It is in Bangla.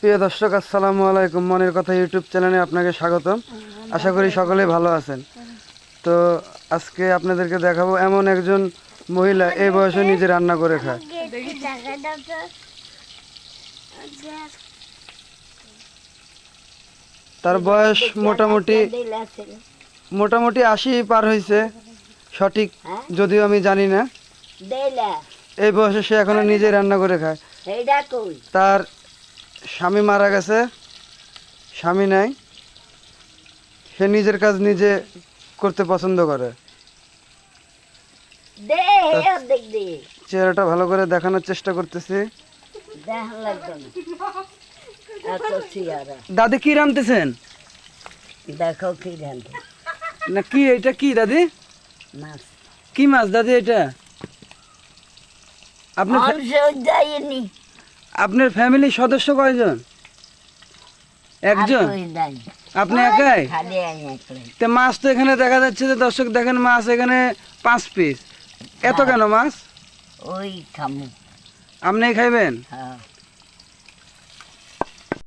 প্রিয় দর্শক, আসসালামু আলাইকুম। মনের কথা ইউটিউব চ্যানেলে আপনাকে স্বাগতম। আশা করি সকলেই ভালো আছেন। তো আজকে আপনাদেরকে দেখাবো এমন একজন মহিলা এই বয়সে নিজে রান্না করে খায়। তার বয়স মোটামুটি মোটামুটি 80 পার হয়েছে, সঠিক যদিও আমি জানি না। এই বয়সে সে এখনো নিজে রান্না করে খায়। তার স্বামী মারা গেছে, স্বামী নাই, সে নিজের কাজ নিজে করতে পছন্দ করে। চেহারাটা ভালো করে দেখানোর চেষ্টা করতেছি। দাদি কি রাঁধতেছেন? দেখো কি রান্ধে না কি এটা কি দাদি? মাছ কি মাছ দাদি এটা? আপনার যায়নি আপনার ফ্যামিলির সদস্য কয়জন? একজন? আপনি একাই? খালি আমি একলাই। তো মাছ তো এখানে দেখা যাচ্ছে যে, দর্শক দেখেন মাছ এখানে 5 পিস। এত কেন মাছ? ওই খামু। আপনি খাইবেন? হ্যাঁ